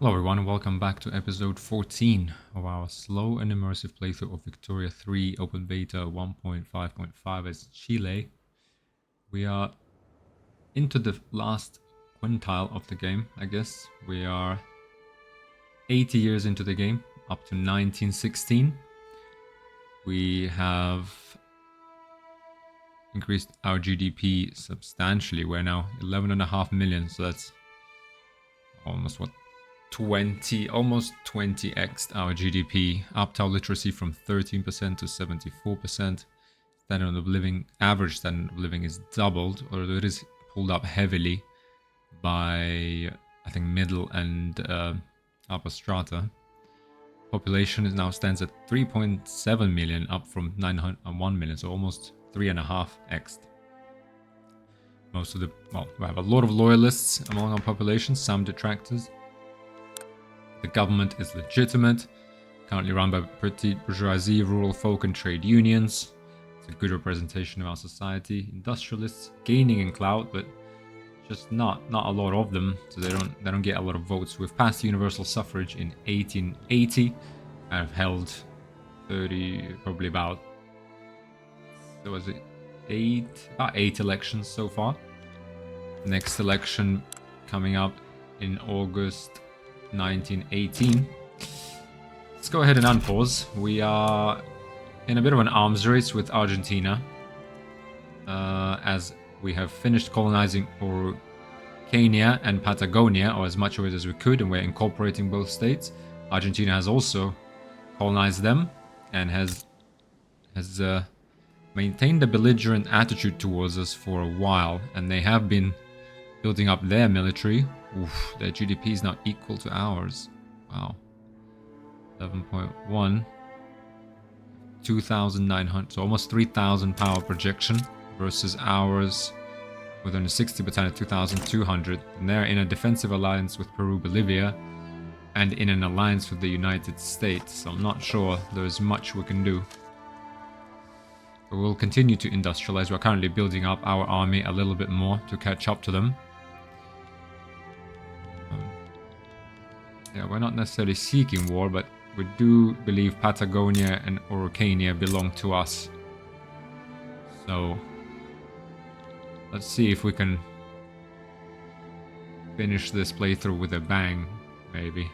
Hello everyone and welcome back to episode 14 of our slow and immersive playthrough of Victoria 3 Open Beta 1.5.5 as Chile. We are into the last quintile of the game, I guess. We are 80 years into the game, up to 1916. We have increased our GDP substantially. We're now 11.5 million, so that's almost what? Almost 20x our GDP, upped our literacy from 13% to 74%. Standard of living, average standard of living is doubled, although it is pulled up heavily by, I think, middle and upper strata. Population now stands at 3.7 million, up from 901 million, so almost 3.5x. Most of the, well, we have a lot of loyalists among our population, some detractors. The government is legitimate, currently run by petty bourgeoisie, rural folk and trade unions. It's a good representation of our society. Industrialists gaining in clout, but just not a lot of them, so they don't get a lot of votes. We've passed universal suffrage in 1880 and have held 30, probably about, so was it about 8 elections so far. Next election coming up in August 1918. Let's go ahead and unpause. We are in a bit of an arms race with Argentina, as we have finished colonizing Araucania and Patagonia, or as much of it as we could, and we're incorporating both states. Argentina has also colonized them and has maintained a belligerent attitude towards us for a while, and they have been building up their military. Oof, their GDP is now equal to ours. Wow. 11.1. 2,900, so almost 3,000 power projection versus ours with only 60% at 2,200. And they're in a defensive alliance with Peru, Bolivia, and in an alliance with the United States. So I'm not sure there's much we can do. But we'll continue to industrialize. We're currently building up our army a little bit more to catch up to them. Yeah, we're not necessarily seeking war, but we do believe Patagonia and Araucania belong to us. So let's see if we can finish this playthrough with a bang, maybe.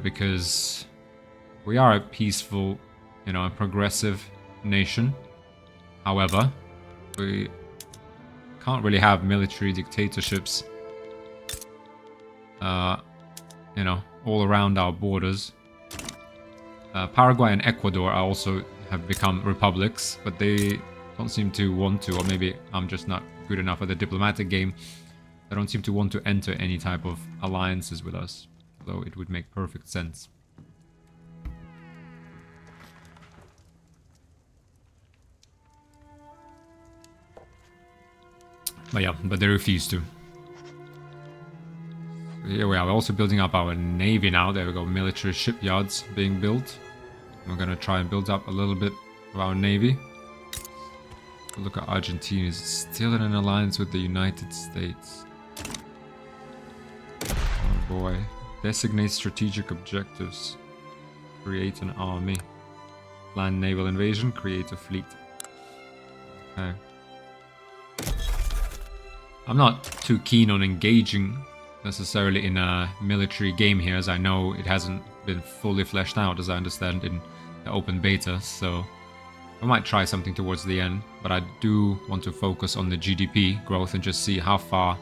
Because we are a peaceful, a progressive nation. However, we can't really have military dictatorships all around our borders. Paraguay and Ecuador have become republics, but they don't seem to want to, or maybe I'm just not good enough at the diplomatic game. They don't seem to want to enter any type of alliances with us, although it would make perfect sense. But they refuse to. Here we are, we're also building up our navy now. There we go, military shipyards being built. We're going to try and build up a little bit of our navy. Look at Argentina, is still in an alliance with the United States. Oh boy. Designate strategic objectives. Create an army. Plan naval invasion, create a fleet. Okay. I'm not too keen on engaging necessarily in a military game here, as I know it hasn't been fully fleshed out, as I understand, in the open beta, so I might try something towards the end, but I do want to focus on the GDP growth and just see how far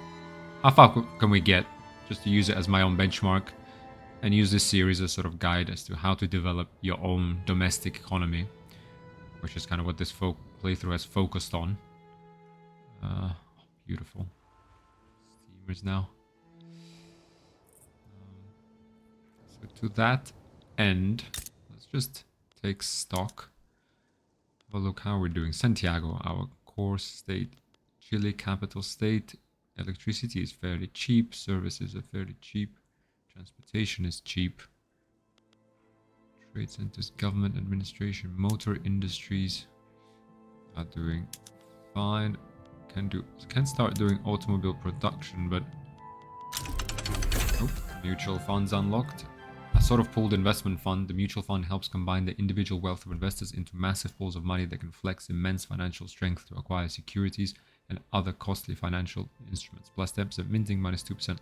can we get, just to use it as my own benchmark and use this series as sort of guide as to how to develop your own domestic economy, which is kind of what this playthrough has focused on. Beautiful. Steamers now. So to that end, let's just take stock. Have a look how we're doing. Santiago, our core state. Chile, capital state. Electricity is fairly cheap. Services are fairly cheap. Transportation is cheap. Trade centers, government administration, motor industries are doing fine. Can start doing automobile production, but Mutual funds unlocked. A sort of pooled investment fund, the mutual fund helps combine the individual wealth of investors into massive pools of money that can flex immense financial strength to acquire securities and other costly financial instruments. Plus 10% minting, minus 2%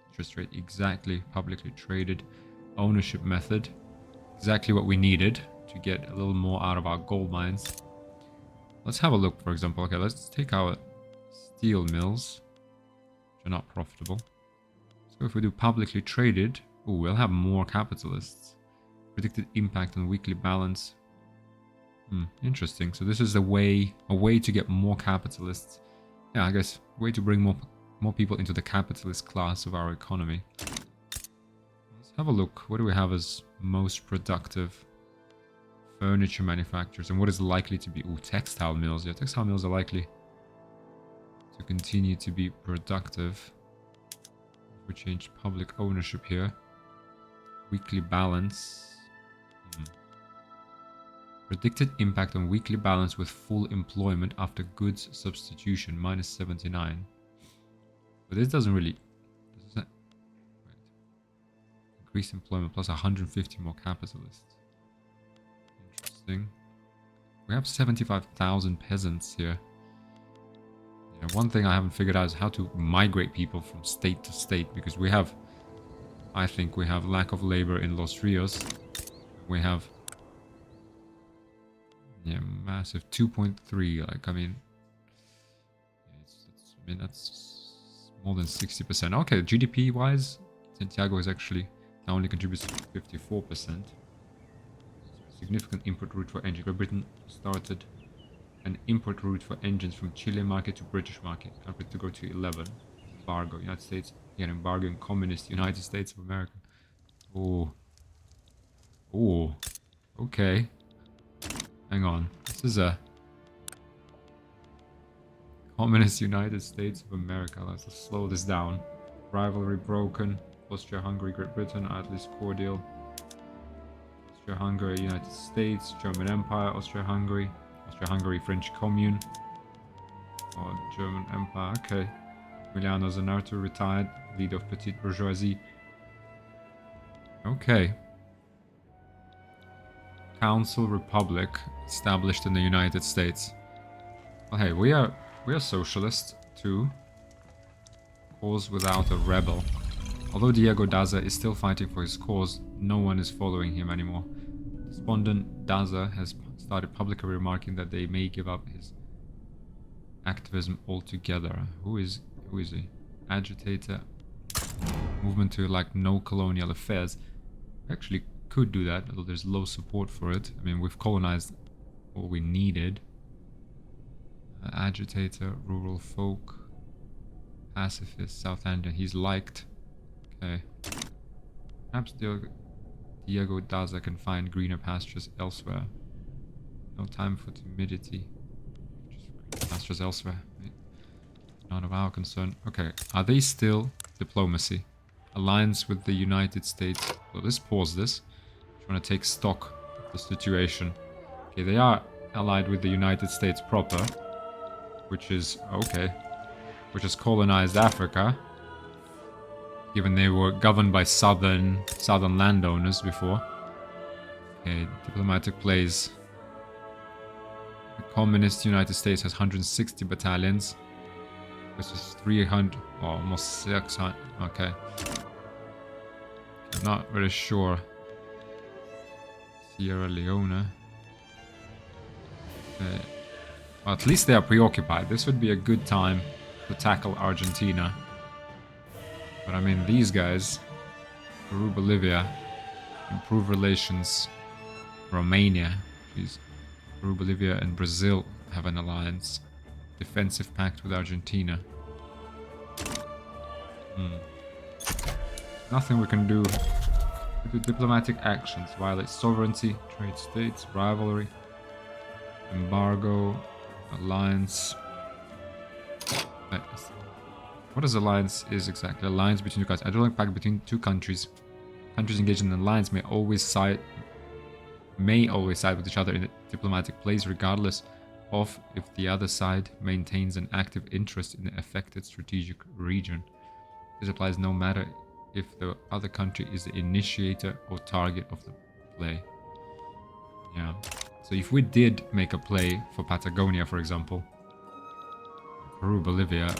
interest rate. Exactly. Publicly traded ownership method. Exactly what we needed to get a little more out of our gold mines. Let's have a look, for example. Okay, let's take our steel mills, which are not profitable. So if we do publicly traded, ooh, we'll have more capitalists. Predicted impact on weekly balance. Interesting. So this is a way to get more capitalists. Yeah, I guess a way to bring more people into the capitalist class of our economy. Let's have a look. What do we have as most productive? Furniture manufacturers. And what is likely to be? Ooh, textile mills. Yeah, textile mills are likely to continue to be productive. We change public ownership here. Weekly balance. Predicted impact on weekly balance with full employment after goods substitution, minus 79. But this doesn't really... Wait. Increase employment plus 150 more capitalists. Interesting. We have 75,000 peasants here. Yeah, one thing I haven't figured out is how to migrate people from state to state, because we have... I think we have lack of labor in Los Rios. We have... yeah, massive 2.3. Like, I mean, that's more than 60%. Okay, GDP wise, Santiago is actually now only contributes 54%. Significant import route for engines. Great Britain started an import route for engines from Chile market to British market. Country to go to 11. Embargo. United States. Yeah, embargo in communist United States of America. Oh. Oh. Okay. Hang on. This is a communist United States of America. Let's just slow this down. Rivalry broken. Austria-Hungary, Great Britain, at least cordial. Austria-Hungary, United States, German Empire, Austria-Hungary, Austria-Hungary, French Commune. Oh, German Empire, okay. Emiliano Zanarto retired, leader of petite bourgeoisie. Okay. Council Republic established in the United States. Well, hey, we are socialist too. Cause without a rebel. Although Diego Daza is still fighting for his cause, no one is following him anymore. Despondent Daza has started publicly remarking that they may give up his activism altogether. Who is he? Agitator. Movement to like no colonial affairs. Actually could do that, although there's low support for it. I mean, we've colonized all we needed. Agitator, rural folk, pacifist, South Indian. He's liked. Okay. Perhaps Diego Daza can find greener pastures elsewhere. No time for timidity. Just greener pastures elsewhere. None of our concern. Okay. Are they still diplomacy? Alliance with the United States. So let's pause this. I want to take stock of the situation. Okay, they are allied with the United States proper, which is okay, which has colonized Africa, given they were governed by southern landowners before. Okay, diplomatic plays. The Communist United States has 160 battalions, which is 300, oh, almost 600. Okay, I'm not really sure. Sierra Leone. Okay. Well, at least they are preoccupied. This would be a good time to tackle Argentina. But I mean, these guys, Peru, Bolivia, improve relations. Romania, jeez. Peru, Bolivia, and Brazil have an alliance. Defensive pact with Argentina. Nothing we can do. We do diplomatic actions. Violate sovereignty, trade states, rivalry, embargo, alliance. What is alliance is exactly? Alliance between two countries. Hydraulic pact between two countries. Countries engaged in an alliance may always side with each other in diplomatic plays, regardless of if the other side maintains an active interest in the affected strategic region. This applies no matter if the other country is the initiator or target of the play. Yeah. So if we did make a play for Patagonia, for example, Peru, Bolivia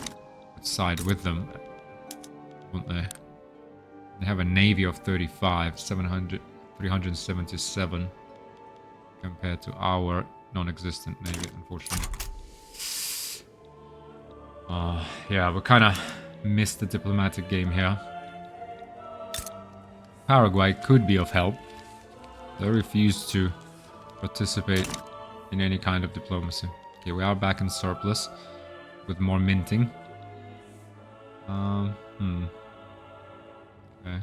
would side with them, wouldn't they? They have a navy of 35, 377 compared to our non-existent navy, unfortunately. Yeah, we kind of missed the diplomatic game here. Paraguay could be of help. They refuse to participate in any kind of diplomacy. Okay, we are back in surplus with more minting. Okay.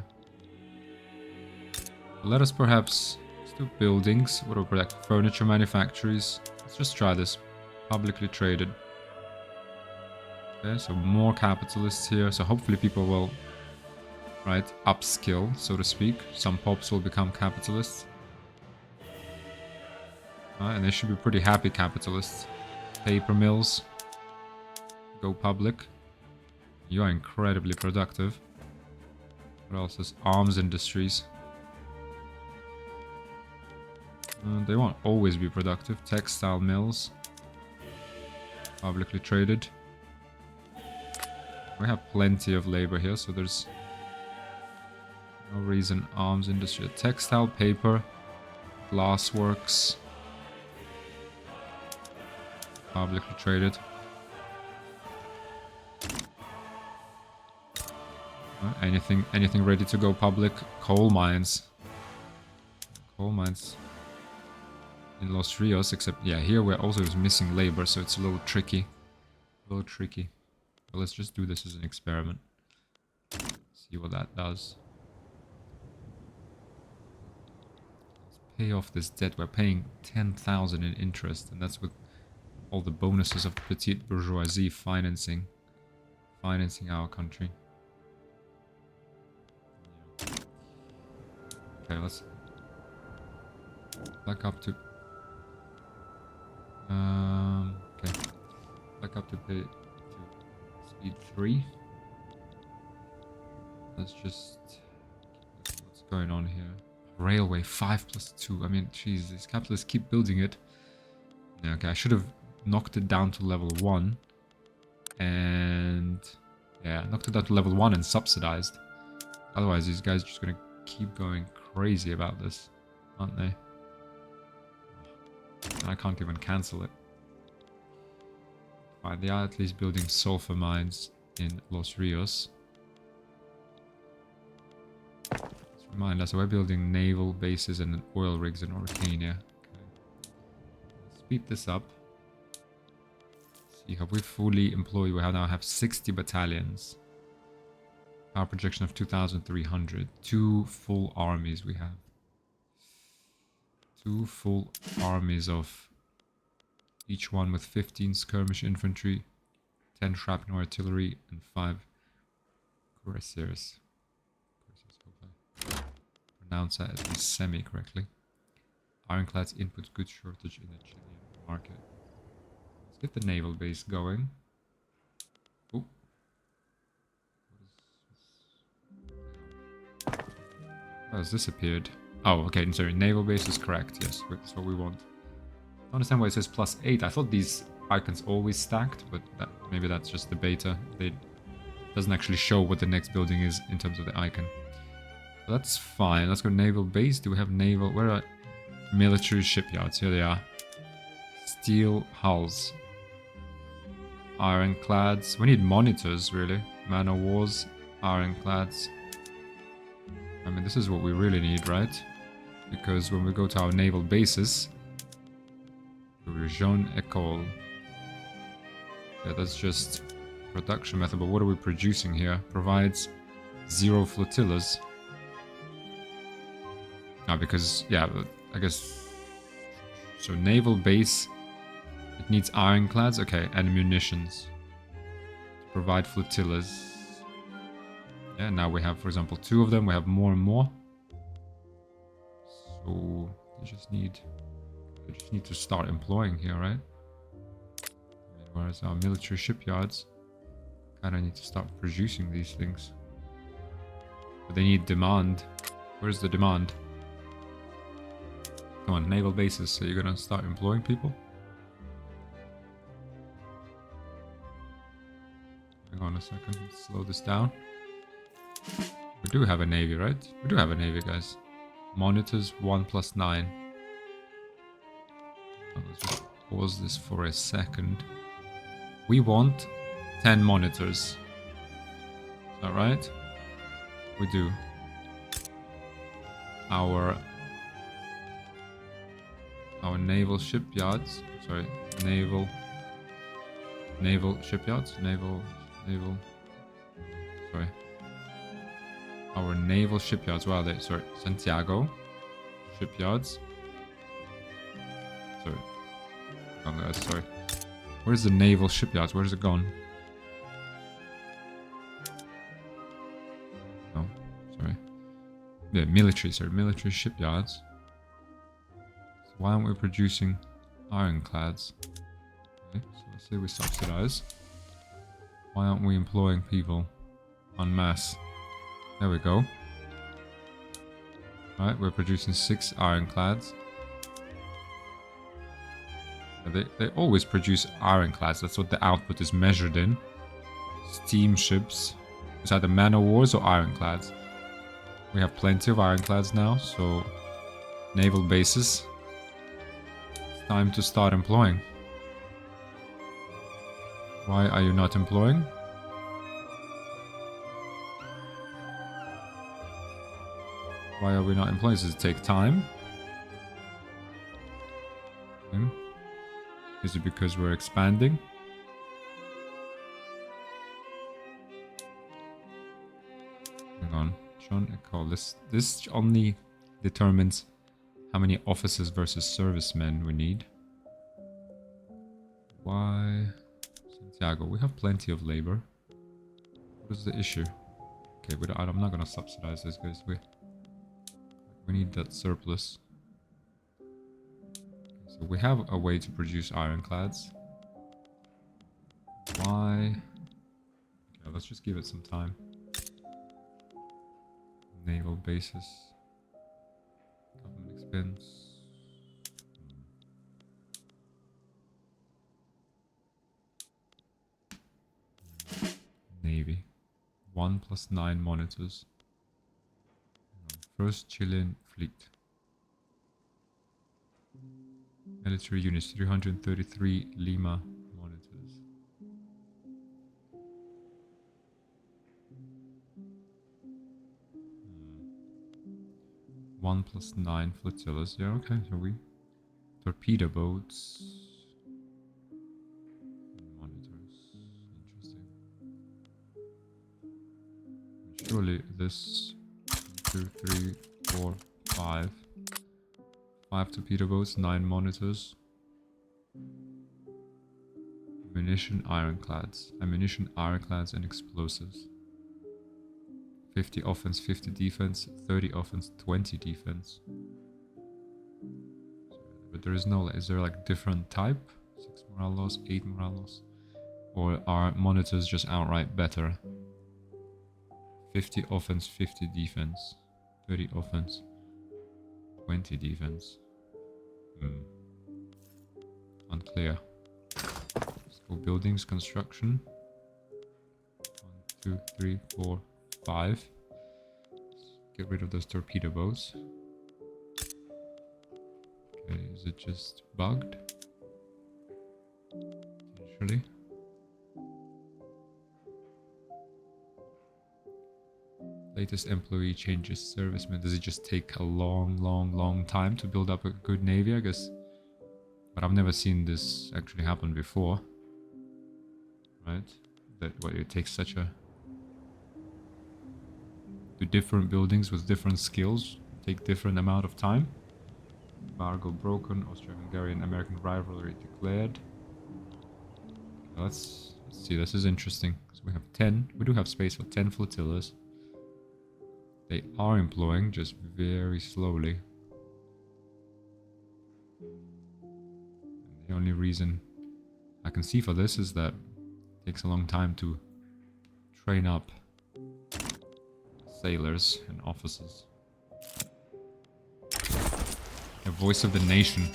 Let us perhaps do buildings. What do we protect? Furniture manufacturers. Let's just try this. Publicly traded. Okay, so more capitalists here. So hopefully people will, right, upskill, so to speak. Some pops will become capitalists. And they should be pretty happy capitalists. Paper mills. Go public. You are incredibly productive. What else is arms industries? They won't always be productive. Textile mills. Publicly traded. We have plenty of labor here, so there's no reason arms industry. Textile, paper, glassworks. Publicly traded. Anything ready to go public? Coal mines. Coal mines in Los Rios, except yeah, here we're also missing labor, so it's a little tricky. But let's just do this as an experiment. See what that does. Let's pay off this debt. We're paying 10,000 in interest, and that's with all the bonuses of petite bourgeoisie financing our country. Okay, let's back up to okay, back up to speed 3. Let's just what's going on here. Railway 5+2. I mean, jeez, these capitalists keep building it. Yeah, okay, I should have knocked it down to level 1 and yeah, knocked it down to level 1 and subsidized. Otherwise, these guys are just gonna keep going crazy about this, aren't they? And I can't even cancel it. Fine, they are at least building sulfur mines in Los Rios. Let's remind us, we're building naval bases and oil rigs in Mauritania. Okay. Let's speed this up. See, have we fully employed? We now have 60 battalions. Power projection of 2,300. 2 full armies we have. 2 full armies of each one with 15 skirmish infantry, 10 shrapnel artillery, and 5 cuirassiers. Pronounce that at least semi-correctly. Ironclads input goods shortage in the Chilean market. Let's get the naval base going. Oh. Oh, has this appeared? Oh, okay, I'm sorry, naval base is correct, yes, that's what we want. I don't understand why it says +8. I thought these icons always stacked, but maybe that's just the beta. It doesn't actually show what the next building is in terms of the icon. But that's fine, let's go naval base. Do we have naval? Where are military shipyards? Here they are. Steel hulls. Ironclads. We need monitors, really. Man o' wars, ironclads. I mean, this is what we really need, right? Because when we go to our naval bases, Région École. Yeah, that's just production method, but what are we producing here? Provides 0 flotillas. Ah, because, yeah, I guess... So, naval base, it needs ironclads, okay, and munitions. To provide flotillas. Yeah, now we have, for example, 2 of them, we have more and more. So, they just need to start employing here, right? I mean, whereas our military shipyards kind of need to start producing these things. But they need demand. Where's the demand? Come on, naval bases. So you're gonna start employing people? Hang on a second. Let's slow this down. We do have a navy, right? We do have a navy, guys. Monitors 1+9. Let's just pause this for a second. We want 10 monitors. Is that right? We do. Our naval shipyards. Sorry, naval shipyards. Sorry. Our naval shipyards. Where are they? Sorry, Santiago shipyards. Sorry. Sorry. Where's the naval shipyards? Where's it gone? Oh, sorry. Yeah, military. Sorry, military shipyards. So why aren't we producing ironclads? Okay, so let's say we subsidize. Why aren't we employing people en masse? There we go. Alright, we're producing 6 ironclads. They always produce ironclads. That's what the output is measured in. Steamships. It's either man o' wars or ironclads. We have plenty of ironclads now, so naval bases. It's time to start employing. Why are you not employing? Why are we not employing? Does it take time? Is it because we're expanding? Hang on. John Ecole. This only determines how many officers versus servicemen we need. Why? Santiago. We have plenty of labor. What is the issue? Okay, I'm not gonna subsidize this, guys. We need that surplus. So we have a way to produce ironclads. Why? Okay, let's just give it some time. Naval bases. Government expense. Navy. 1+9 monitors. First Chilean fleet. Military units, 333 Lima monitors. 1+9 flotillas. Yeah, okay, so we... Torpedo boats. Monitors. Interesting. Surely this... 2, 3, 4, 5. 5 torpedo boats, 9 monitors. Ammunition ironclads. Ammunition ironclads and explosives. 50 offense, 50 defense, 30 offense, 20 defense. But there is no... Is there like different type? 6 morale loss, 8 morale loss? Or are monitors just outright better? 50 offense, 50 defense. 30 offense, 20 defense. Unclear. Let's go buildings, construction. 1, 2, 3, 4, 5. Let's get rid of those torpedo boats. Okay, is it just bugged? Potentially. Latest employee changes servicemen. Does it just take a long time to build up a good navy, I guess? But I've never seen this actually happen before. Right? That what it takes such a... Do different buildings with different skills take different amount of time? Embargo broken. Austro-Hungarian American rivalry declared. Okay, let's see. This is interesting. So we have 10. We do have space for 10 flotillas. They are employing, just very slowly. And the only reason I can see for this is that it takes a long time to train up sailors and officers. A voice of the nation.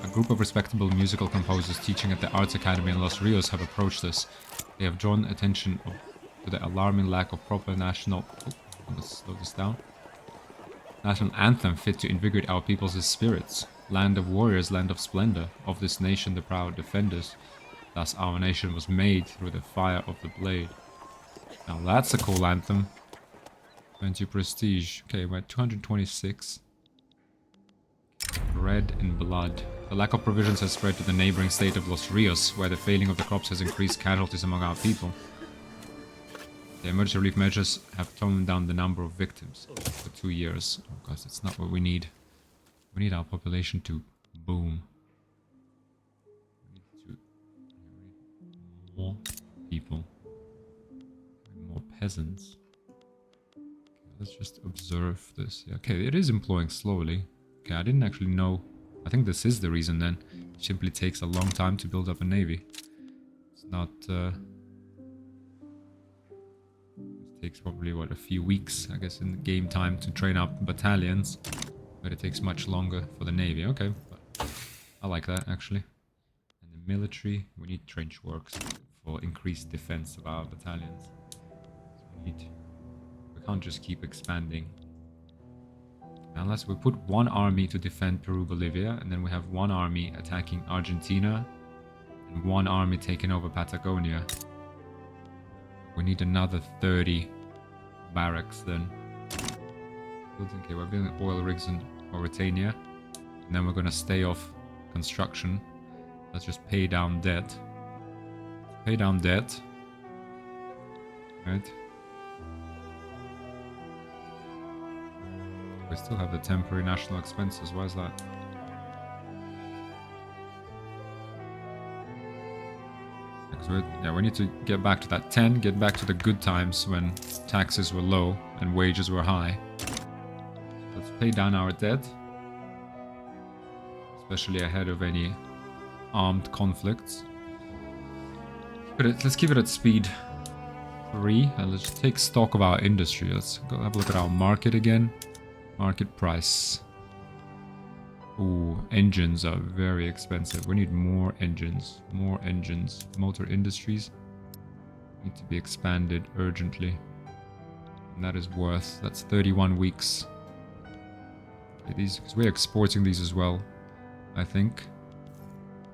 A group of respectable musical composers teaching at the Arts Academy in Los Rios have approached us. They have drawn attention to the alarming lack of proper national... Oh, let's slow this down. National anthem fit to invigorate our people's spirits. Land of warriors, land of splendor. Of this nation the proud defenders. Thus our nation was made through the fire of the blade. Now that's a cool anthem. 20 prestige. Okay, we're at 226. Bread and blood. The lack of provisions has spread to the neighboring state of Los Rios, where the failing of the crops has increased casualties among our people. The emergency relief measures have toned down the number of victims for 2 years. Oh gosh, that's not what we need. We need our population to boom. We need more people. More peasants. Okay, let's just observe this. Yeah, okay, it is employing slowly. Okay, I didn't actually know. I think this is the reason then. It simply takes a long time to build up a navy. It's not... it takes probably, what, a few weeks, I guess, in game time to train up battalions. But it takes much longer for the navy. Okay, but I like that, actually. And the military, we need trench works for increased defense of our battalions. So we can't just keep expanding. Unless we put one army to defend Peru, Bolivia, and then we have one army attacking Argentina, and one army taking over Patagonia. We need another 30 barracks then. Okay, we're building oil rigs in Mauritania, and then we're gonna stay off construction. Let's just pay down debt. Pay down debt. Right. We still have the temporary national expenses. Why is that? Yeah, we need to get back to that 10, get back to the good times when taxes were low and wages were high. Let's pay down our debt, especially ahead of any armed conflicts. Let's keep it at speed 3, and let's take stock of our industry. Let's go have a look at our market again. Market price. Ooh, engines are very expensive. We need more engines. More engines. Motor industries need to be expanded urgently. And that is worth... That's 31 weeks. Okay, these, because we're exporting these as well, I think.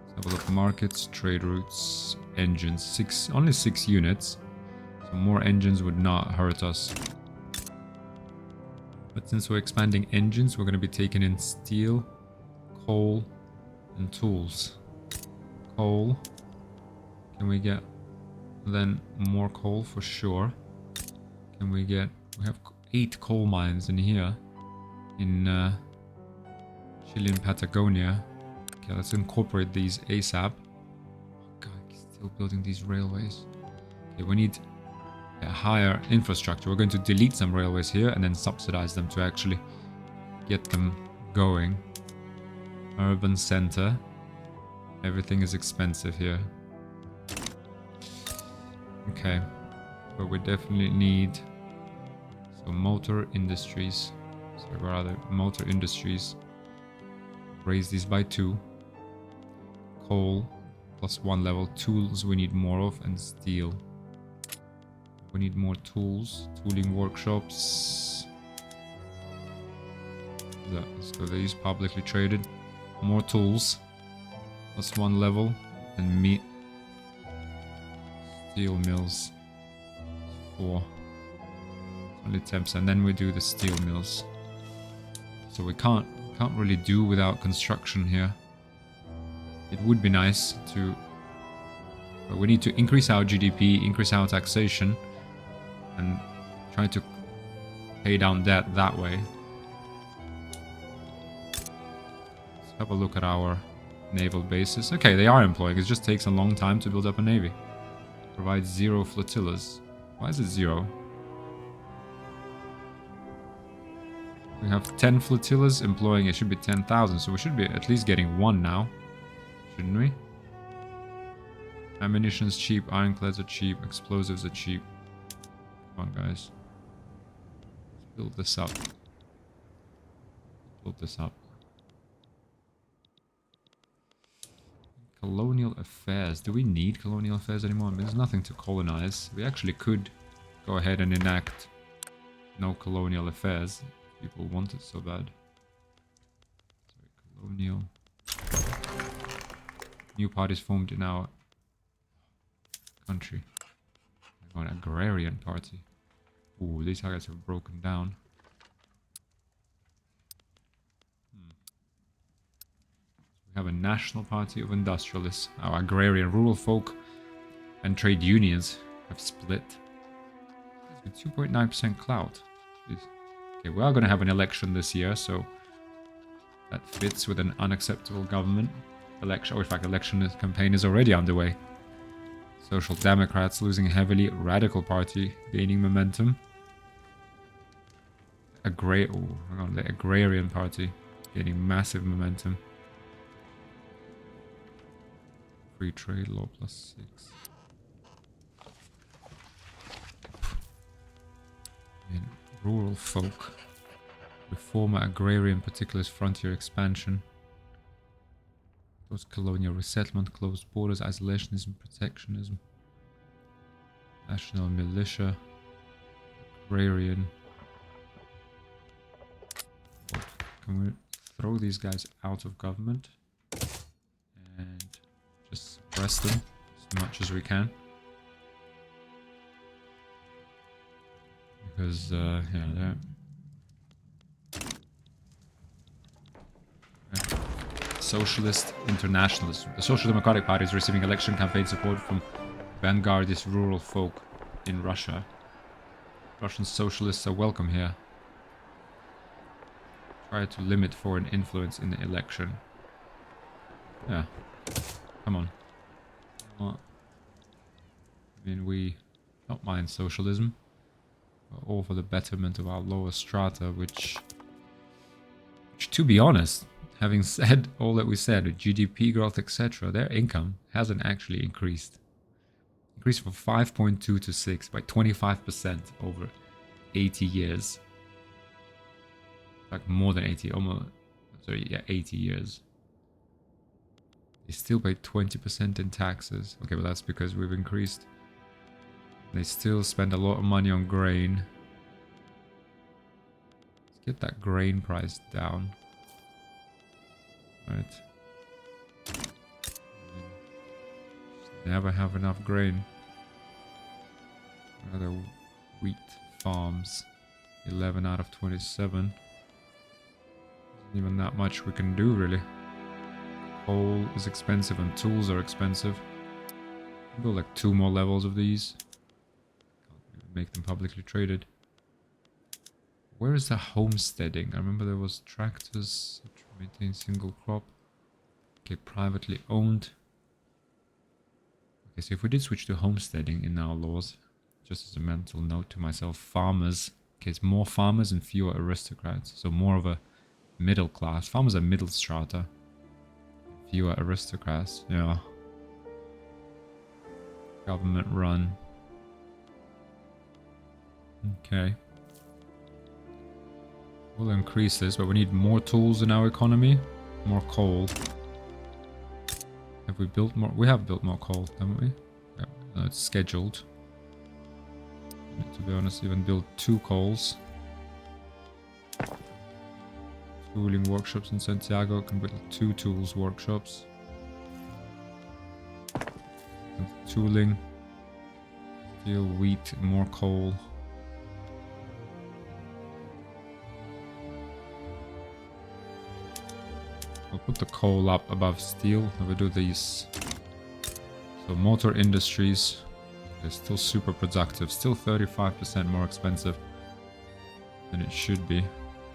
Let's have a look at markets, trade routes, engines. Only 6 units. So more engines would not hurt us. But since we're expanding engines, we're going to be taking in steel, coal, and tools. Coal. Can we get then more coal for sure? Can we get... We have 8 coal mines in here. In Chile and Patagonia. Okay, let's incorporate these ASAP. Oh god, still building these railways. Okay, we need... a higher infrastructure. We're going to delete some railways here and then subsidize them to actually get them going. Urban center. Everything is expensive here. Okay. But we definitely need... So motor industries. So where are they? Motor industries. Raise these by 2. Coal plus 1 level. Tools we need more of, and steel. We need more tools. Tooling workshops. So they use publicly traded. More tools. Plus 1 level. And meat. Steel mills. 4. Only 10%. And then we do the steel mills. So we can't really do without construction here. It would be nice to... But we need to increase our GDP, increase our taxation, and try to pay down debt that way. Let's have a look at our naval bases. Okay, they are employing. It just takes a long time to build up a navy. Provides 0 flotillas. Why is it 0? We have 10 flotillas employing. It should be 10,000, so we should be at least getting 1 now. Shouldn't we? Ammunition's cheap, ironclads are cheap, explosives are cheap. Come on, guys. Build this up. Build this up. Colonial affairs. Do we need colonial affairs anymore? I mean, there's nothing to colonize. We actually could go ahead and enact no colonial affairs. People want it so bad. Sorry, colonial. New parties formed in our country. An agrarian party. Ooh, these guys have broken down. We have a national party of industrialists. Our agrarian rural folk and trade unions have split. With 2.9% clout. Jeez. Okay, we are going to have an election this year, so that fits with an unacceptable government election. Or in fact, election campaign is already underway. Social Democrats losing heavily. Radical Party gaining momentum. The Agrarian Party gaining massive momentum. Free trade law +6. And rural folk. Reformer agrarian particulars frontier expansion. Those colonial resettlement, closed borders, isolationism, protectionism. National militia. Agrarian. Can we throw these guys out of government? And just suppress them as much as we can. Because, yeah, they're... Socialist internationalism. The Social Democratic Party is receiving election campaign support from vanguardist rural folk in Russia. Russian socialists are welcome here. Try to limit foreign influence in the election. Yeah. Come on. I mean, we don't mind socialism. We're all for the betterment of our lower strata, which to be honest, having said all that we said, with GDP growth, etc., their income hasn't actually increased. Increased from 5.2 to 6 by 25% over 80 years. Like more than 80, almost, sorry, yeah, 80 years. They still pay 20% in taxes. Okay, but that's because we've increased. They still spend a lot of money on grain. Let's get that grain price down. Right. Never have enough grain. Other wheat farms. 11 out of 27. Isn't even that much we can do, really. Coal is expensive and tools are expensive. Build like 2 more levels of these. Can't even make them publicly traded. Where is the homesteading? I remember there was tractors to maintain single crop. Okay, privately owned. Okay, so if we did switch to homesteading in our laws, just as a mental note to myself, farmers. Okay, it's more farmers and fewer aristocrats. So more of a middle class. Farmers are middle strata. Fewer aristocrats. Yeah. Government run. Okay. We'll increase this, but we need more tools in our economy. More coal. Have we built more? We have built more coal, haven't we? Yeah, it's scheduled. To be honest, even build 2 coals. Tooling workshops in Santiago. Can build 2 tools workshops. And tooling. Steel, wheat, more coal. I'll put the coal up above steel. I will do these. So motor industries. They're still super productive. Still 35% more expensive than it should be.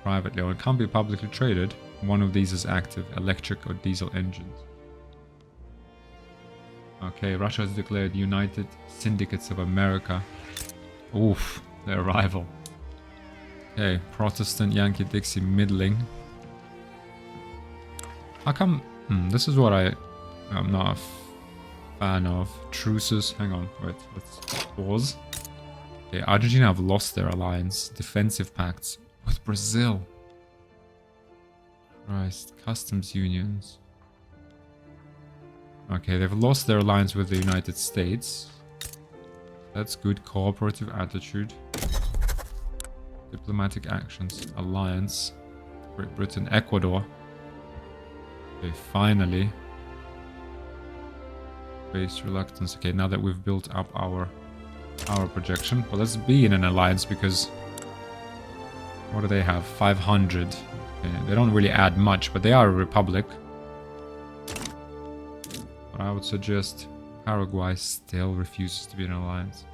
Privately owned. It can't be publicly traded. One of these is active. Electric or diesel engines. Okay, Russia has declared United Syndicates of America. Oof, their rival. Okay, Protestant, Yankee, Dixie, middling. How come... this is what I'm not a fan of. Truces. Hang on, wait, let's pause. Okay, Argentina have lost their alliance. Defensive pacts with Brazil. Christ, customs unions. Okay, they've lost their alliance with the United States. That's good. Cooperative attitude. Diplomatic actions. Alliance. Great Britain. Ecuador. Okay, finally. Base reluctance. Okay, now that we've built up our projection. Well, let's be in an alliance because... What do they have? 500. Okay, they don't really add much, but they are a republic. But I would suggest Paraguay still refuses to be in an alliance.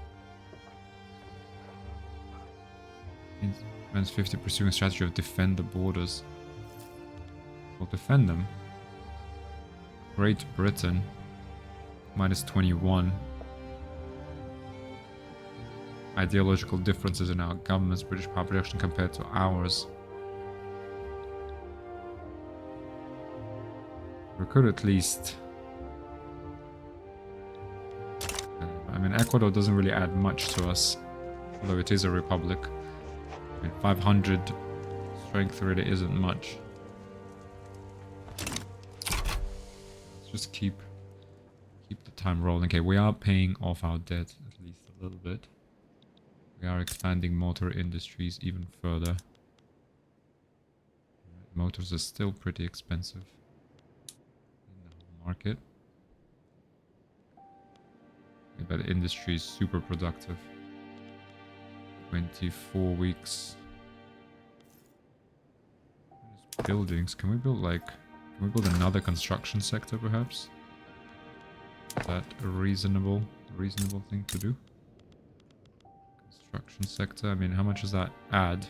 Means 50 pursuing a strategy of defend the borders. We'll defend them. Great Britain. Minus 21. Ideological differences in our government's British power production compared to ours. We could at least... I mean, Ecuador doesn't really add much to us, although it is a republic. I mean, 500 strength really isn't much. Let's just keep the time rolling. Okay, we are paying off our debt at least a little bit. We are expanding motor industries even further. Motors are still pretty expensive in the whole market. But industry is super productive. 24 weeks. Buildings. Can we build another construction sector perhaps? Is that a reasonable thing to do? Construction sector. I mean, how much does that add?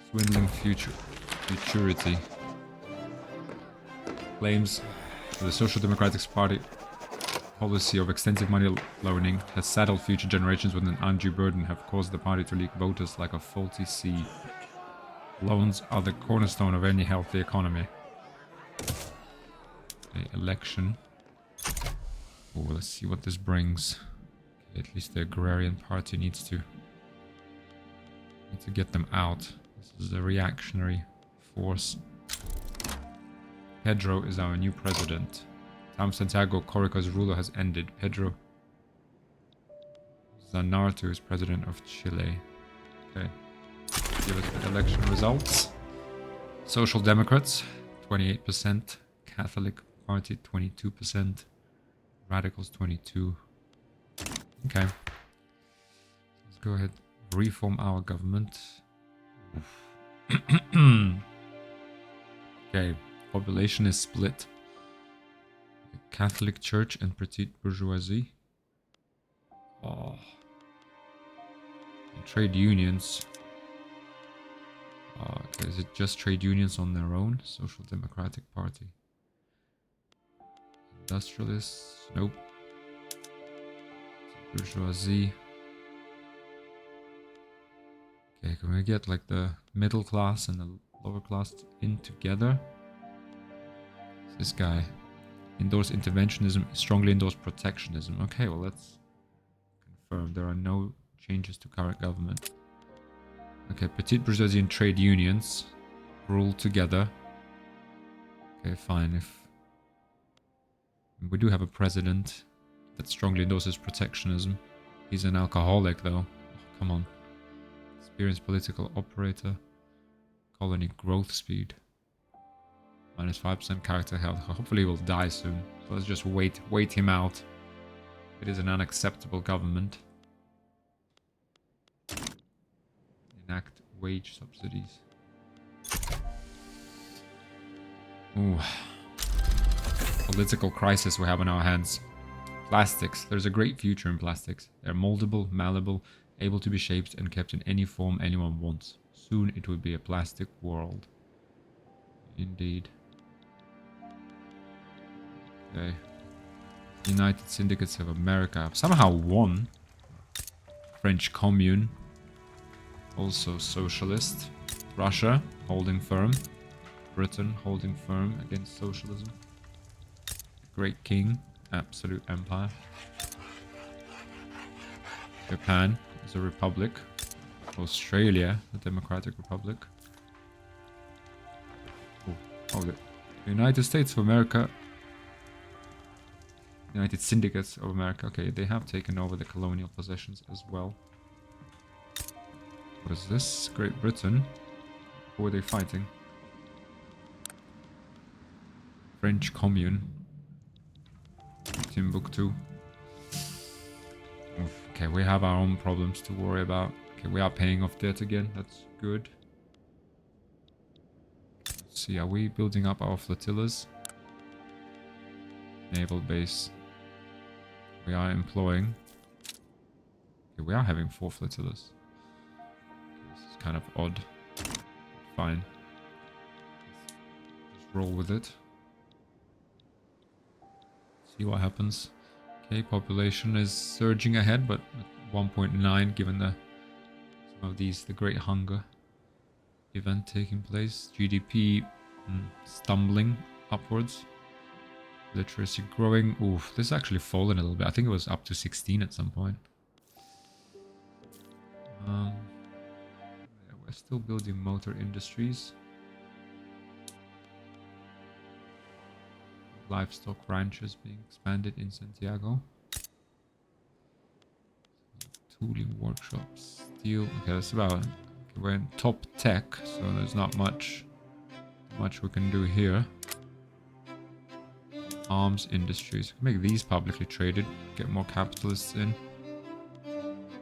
Swindling futurity. Claims the Social Democratic Party policy of extensive money loaning has saddled future generations with an undue burden, have caused the party to leak voters like a faulty seed. Loans are the cornerstone of any healthy economy. Okay, election. Oh, let's see what this brings. Okay, at least the agrarian party needs to get them out. This is a reactionary force. Pedro is our new president. Time Santiago Corica's ruler has ended. Pedro Zanartu is president of Chile. Okay. Give us the election results. Social Democrats, 28%. Catholic Party, 22%. Radicals, 22%. Okay. Let's go ahead and reform our government. Okay. Population is split. The Catholic Church and petite bourgeoisie. Oh. And trade unions. Okay, is it just trade unions on their own? Social Democratic Party. Industrialists? Nope. Bourgeoisie. Okay, can we get like the middle class and the lower class in together? This guy. Endorse interventionism, strongly endorse protectionism. Okay, well let's confirm there are no changes to current government. Okay, petite bourgeoisie and trade unions rule together. Okay, fine. If we do have a president that strongly endorses protectionism. He's an alcoholic though. Oh, come on. Experienced political operator. Colony growth speed. Minus 5% character health. Hopefully he will die soon. So let's just wait him out. It is an unacceptable government. Enact wage subsidies. Ooh. Political crisis we have on our hands. Plastics. There's a great future in plastics. They're moldable, malleable, able to be shaped and kept in any form anyone wants. Soon it will be a plastic world. Indeed. Okay. United Syndicates of America have somehow won. French Commune. Also socialist. Russia holding firm. Britain holding firm against socialism. Great King. Absolute empire. Japan is a republic. Australia, a democratic republic. Oh, the United States of America. United Syndicates of America. Okay, they have taken over the colonial possessions as well. What is this? Great Britain. Who are they fighting? French Commune. Timbuktu. Oof. Okay, we have our own problems to worry about. Okay, we are paying off debt again. That's good. Let's see, are we building up our flotillas? Naval base. We are employing. Okay, we are having 4 flotillas. This is kind of odd. Fine. Just roll with it. See what happens. Okay, population is surging ahead, but at 1.9 given some of the Great Hunger event taking place. GDP stumbling upwards. Literacy growing. Oof, this has actually fallen a little bit. I think it was up to 16 at some point. Yeah, we're still building motor industries. Livestock ranches being expanded in Santiago. Tooling workshops. Steel. Okay, that's about. Okay, we're in top tech, so there's not much we can do here. Arms industries. Make these publicly traded. Get more capitalists in.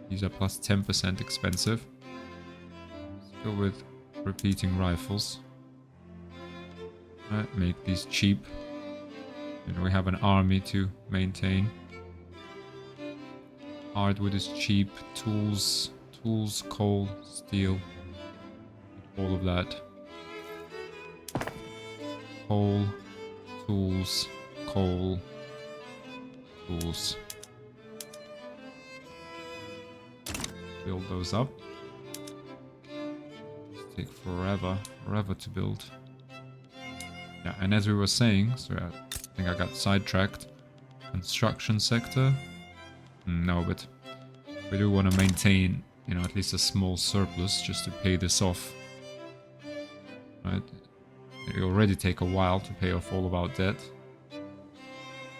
These are plus 10% expensive. Let's go with repeating rifles. Alright, make these cheap. And we have an army to maintain. Hardwood is cheap. Tools, coal, steel. All of that. Coal, tools, coal, tools. Build those up. It's take forever to build. Yeah, and as we were saying, so I think I got sidetracked. Construction sector. No, but we do want to maintain, you know, at least a small surplus just to pay this off. Right? It already take a while to pay off all of our debt.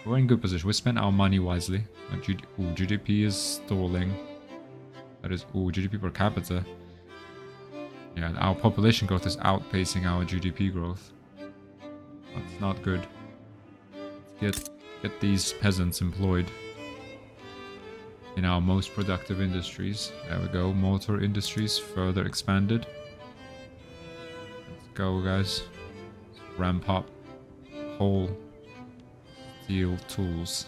We're in good position. We spent our money wisely. GDP is stalling. That is, GDP per capita. Yeah, our population growth is outpacing our GDP growth. That's not good. Let's get these peasants employed in our most productive industries. There we go. Motor industries further expanded. Let's go, guys. Let's ramp up. Coal, steel, tools.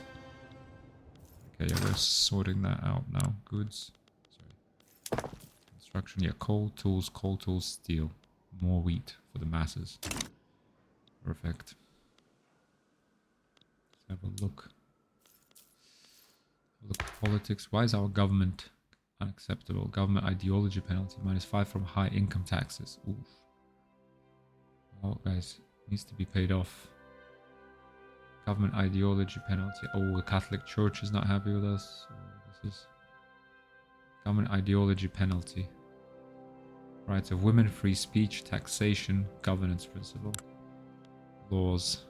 Okay, yeah, we're sorting that out now. Goods. Sorry. Construction. Yeah, coal, tools, steel. More wheat for the masses. Perfect. Let's have a look. Look at politics. Why is our government unacceptable? Government ideology penalty. -5 from high income taxes. Oof. Oh, guys. Needs to be paid off. Government ideology penalty. Oh, the Catholic Church is not happy with us. Oh, this is... Government ideology penalty. Rights of women, free speech, taxation, governance principle. Laws.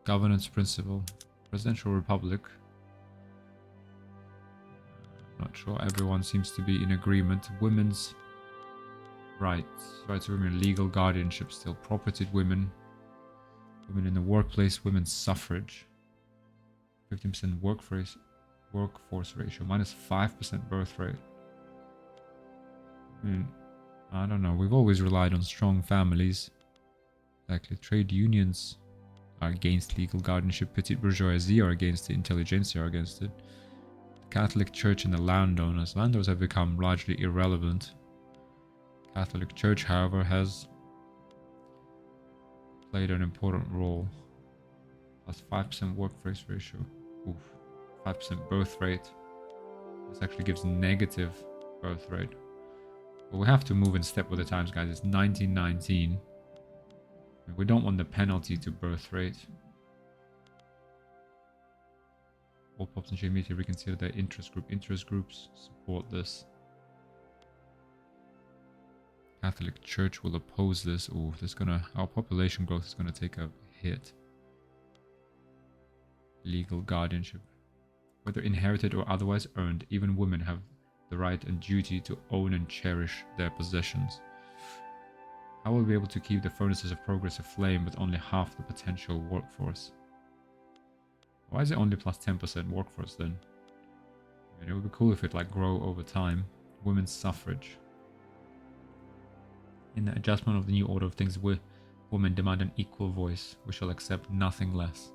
Governance principle. Presidential republic. Not sure everyone seems to be in agreement. Women's rights. Rights of women, legal guardianship still. Propertied women. Women in the workplace, women's suffrage. 15% workforce ratio. -5% birth rate. I don't know. We've always relied on strong families. Exactly. Trade unions are against legal guardianship. Petite bourgeoisie are against it. Intelligentsia are against it. The Catholic Church and the landowners. Landowners have become largely irrelevant. Catholic Church, however, has played an important role. +5% workforce ratio. Oof. 5% birth rate. This actually gives negative birth rate. But we have to move in step with the times, guys. It's 1919. We don't want the penalty to birth rate. All pops in Chile immediately reconsider their interest group. Interest groups support this. Catholic Church will oppose this. Oh, our population growth is gonna take a hit. Legal guardianship. Whether inherited or otherwise earned, even women have the right and duty to own and cherish their possessions. How will we be able to keep the furnaces of progress aflame with only half the potential workforce? Why is it only plus 10% workforce then? I mean, it would be cool if it like grow over time. Women's suffrage. In the adjustment of the new order of things, women demand an equal voice. We shall accept nothing less.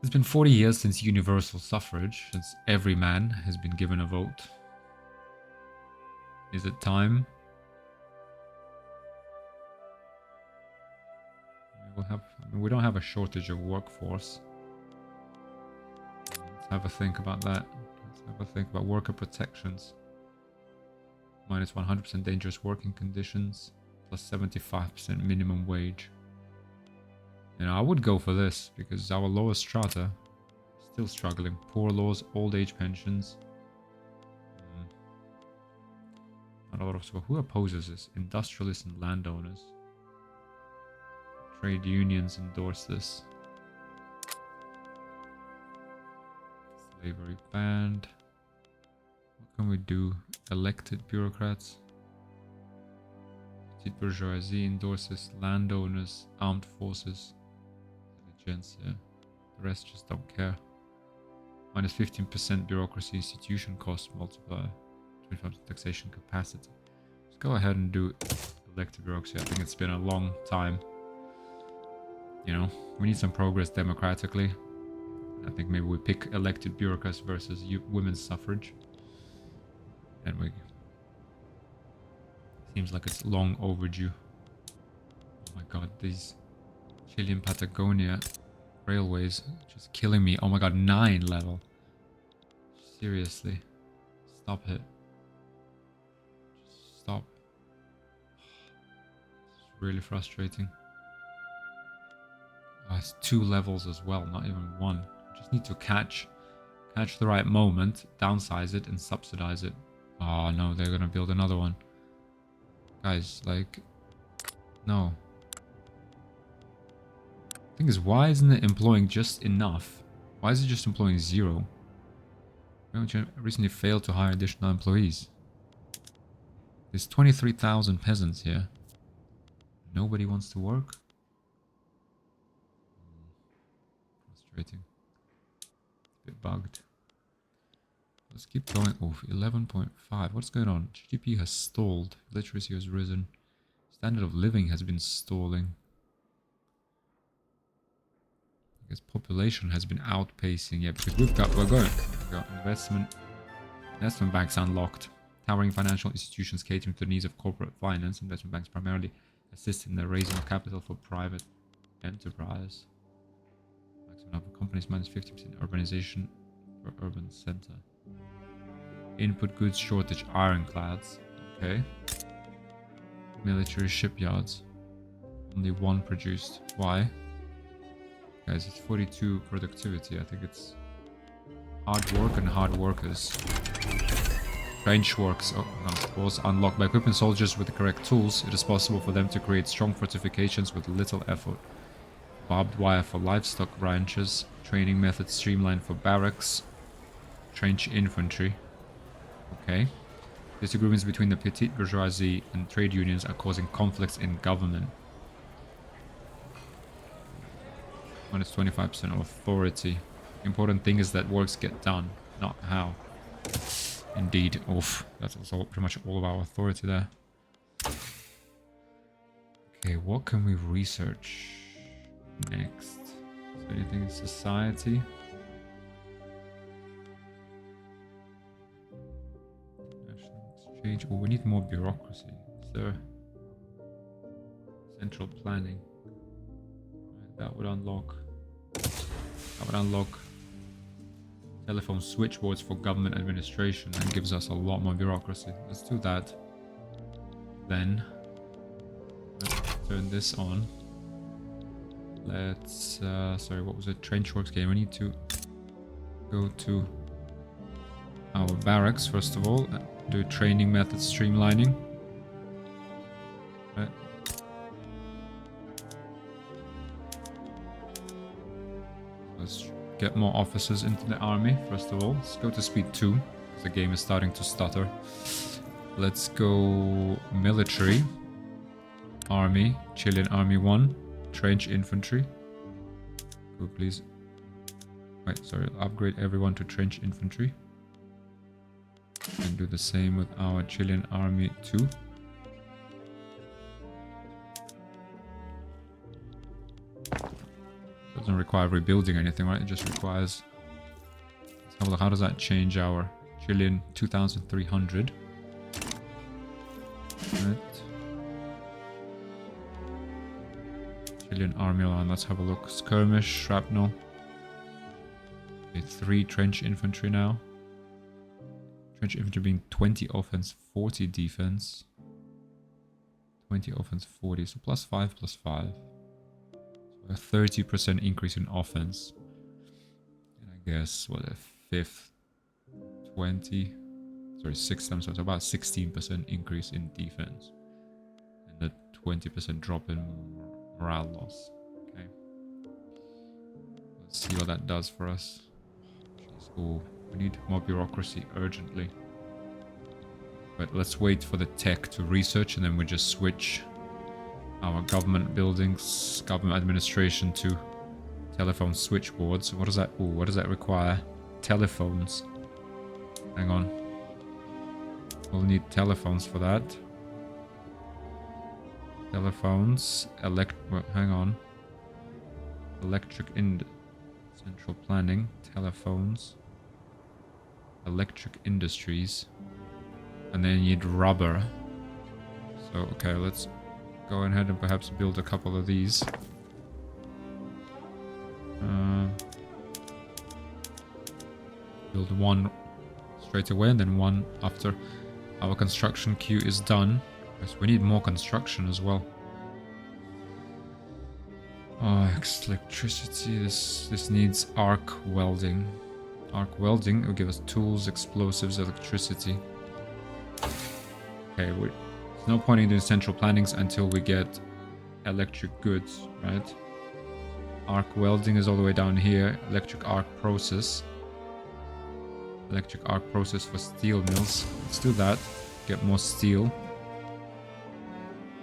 It's been 40 years since universal suffrage, since every man has been given a vote. Is it time? We don't have a shortage of workforce. Let's have a think about that. Let's have a think about worker protections. Minus 100% dangerous working conditions, plus 75% minimum wage. I would go for this because our lowest strata still struggling. Poor laws, old age pensions. Not a lot of support. Who opposes this? Industrialists and landowners. Trade unions endorse this. Slavery banned. What can we do? Elected bureaucrats. Petite bourgeoisie endorses. Landowners, armed forces. Intelligentsia. The rest just don't care. Minus 15% bureaucracy institution cost multiplier. 25% taxation capacity. Let's go ahead and do elected bureaucracy. I think it's been a long time. We need some progress democratically. I think maybe we pick elected bureaucrats versus women's suffrage. And seems like it's long overdue. Oh my god, these Chilean Patagonia railways just killing me. Oh my god, 9 level. Seriously. Stop it. Just stop. It's really frustrating. Oh, it's 2 levels as well, not even 1. Just need to catch the right moment, downsize it, and subsidize it. Oh no, they're gonna build another one. Guys, like, no. The thing is, why isn't it employing just enough? Why is it just employing 0? We recently failed to hire additional employees. There's 23,000 peasants here. Nobody wants to work? Frustrating. A bit bugged. Let's keep going. Oh, 11.5. What's going on? GDP has stalled. Literacy has risen. Standard of living has been stalling. I guess population has been outpacing. Yeah, because we've got investment banks unlocked. Towering financial institutions catering to the needs of corporate finance. Investment banks primarily assist in the raising of capital for private enterprise. Maximum number of companies minus 50% urbanization for urban center. Input goods shortage, ironclads. Okay. Military shipyards. Only 1 produced. Why? Guys, it's 42 productivity. I think it's hard work and hard workers. Trench works. Oh, no. Was unlocked by equipping soldiers with the correct tools. It is possible for them to create strong fortifications with little effort. Barbed wire for livestock ranches. Training methods streamlined for barracks. Trench infantry. Okay. Disagreements between the petite bourgeoisie and trade unions are causing conflicts in government. Minus 25% of authority. Important thing is that works get done, not how. Indeed. Oof. That's also pretty much all of our authority there. Okay, what can we research next? Is there anything in society? Oh, we need more bureaucracy. Is there central planning? That would unlock telephone switchboards for government administration and gives us a lot more bureaucracy. Let's do that. Then let's turn this on. Let's sorry, what was it? Trench works game. We need to go to our barracks first of all. Do training method streamlining. Right. Let's get more officers into the army first of all. Let's go to speed 2 because the game is starting to stutter. Let's go military. Army, Chilean Army 1, trench infantry. Go please. Wait, sorry, upgrade everyone to trench infantry. And do the same with our Chilean Army 2. Doesn't require rebuilding anything, right? It just requires... Let's have a look. How does that change our Chilean 2300? Right. Chilean army line, let's have a look. Skirmish, shrapnel. Okay, 3 trench infantry now. Trench infantry being 20 offense, 40 defense. 20 offense, 40. So +5, +5. So a 30% increase in offense. And I guess, what, a fifth, 20. Sorry, 6 times, so it's about 16% increase in defense. And a 20% drop in morale loss. Okay. Let's see what that does for us. Jeez. Oh, we need more bureaucracy urgently. But let's wait for the tech to research and then we just switch our government buildings, government administration to telephone switchboards. What does that? Oh, what does that require? Telephones. Hang on. We'll need telephones for that. Telephones, hang on. Electric central planning, telephones, electric industries, and then you need rubber. So, okay, let's go ahead and perhaps build a couple of these. Build one straight away and then one after our construction queue is done. Yes, we need more construction as well. Oh, electricity. This needs arc welding. Arc welding will give us tools, explosives, electricity. Okay, there's no point in doing central plannings until we get electric goods, right? Arc welding is all the way down here. Electric arc process. Electric arc process for steel mills. Let's do that. Get more steel.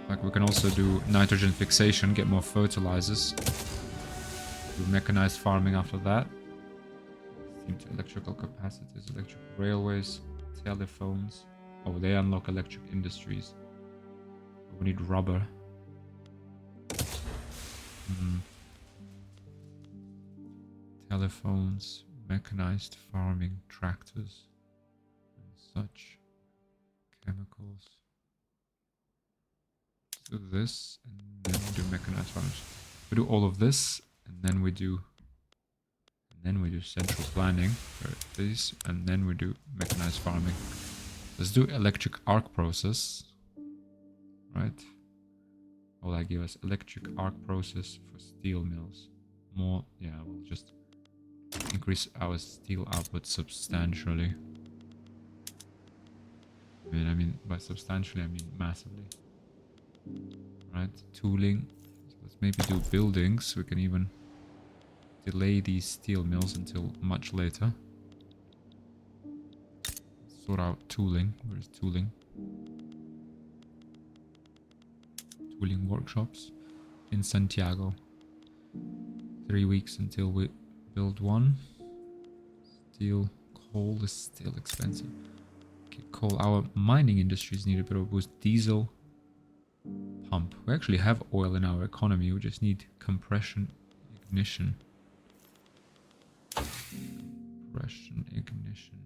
Like we can also do nitrogen fixation, get more fertilizers. Do mechanized farming after that. Steam to electrical capacities, electric railways, telephones. Oh, they unlock electric industries. We need rubber. Telephones, mechanized farming, tractors, and such. Chemicals. Do this and then we do mechanized farming. We do all of this and then we do central planning for this and then we do mechanized farming. Let's do electric arc process, right? What will that give us? Electric arc process for steel mills. More, yeah, we'll just increase our steel output substantially. I mean by substantially I mean massively. Right, tooling. So let's maybe do buildings. We can even delay these steel mills until much later. Sort out tooling. Where is tooling? Tooling workshops in Santiago. 3 weeks until we build one. Steel, coal is still expensive. Okay, coal. Our mining industries need a bit of a boost. Diesel. Pump. We actually have oil in our economy. We just need compression ignition. Compression ignition.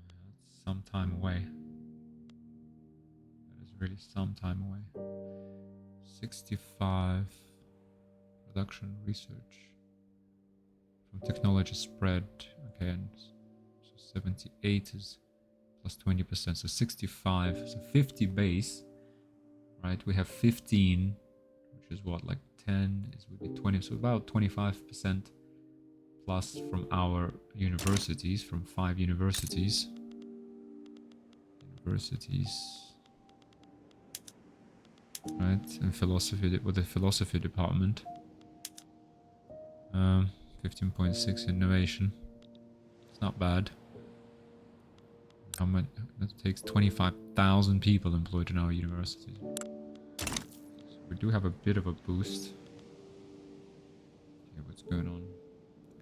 That's some time away. That is really some time away. 65 production research from technology spread. Okay, and so 78 is plus 20%, so 65, so 50 base, right? We have 15, which is what, like 10 is would be 20, so about 25% plus from our universities, from 5 universities. Right, and philosophy with the philosophy department. 15.6 innovation. It's not bad. How much? That takes 25,000 people employed in our university. So we do have a bit of a boost. Okay, what's going on?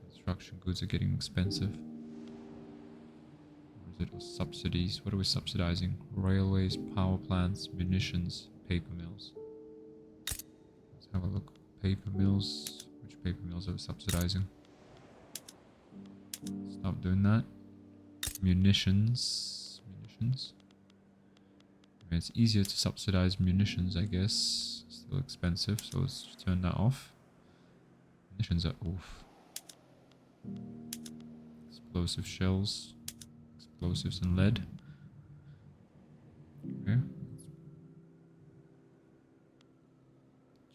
Construction goods are getting expensive. Or is it subsidies? What are we subsidizing? Railways, power plants, munitions, paper mills. Let's have a look. Paper mills. Which paper mills are we subsidizing? Stop doing that. Munitions. It's easier to subsidize munitions, I guess. Still expensive, so let's turn that off. Munitions are off. Explosive shells. Explosives and lead. Okay.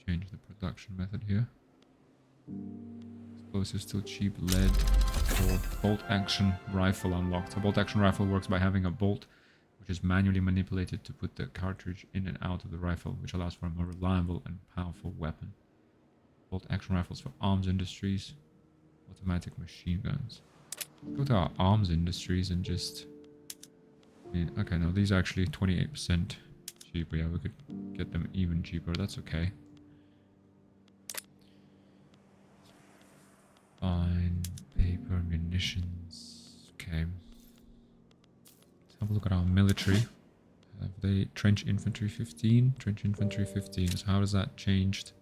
Change the production method here. Explosives still cheap. Lead. Or bolt action rifle unlocked. A bolt action rifle works by having a bolt which is manually manipulated to put the cartridge in and out of the rifle, which allows for a more reliable and powerful weapon. Bolt action rifles for arms industries. Automatic machine guns. Let's go to our arms industries and just... okay, no, these are actually 28% cheaper. Yeah, we could get them even cheaper. That's okay. Fine. Paper, munitions. Okay. Let's have a look at our military. Have they trench infantry 15? Trench infantry 15. So how does that changed?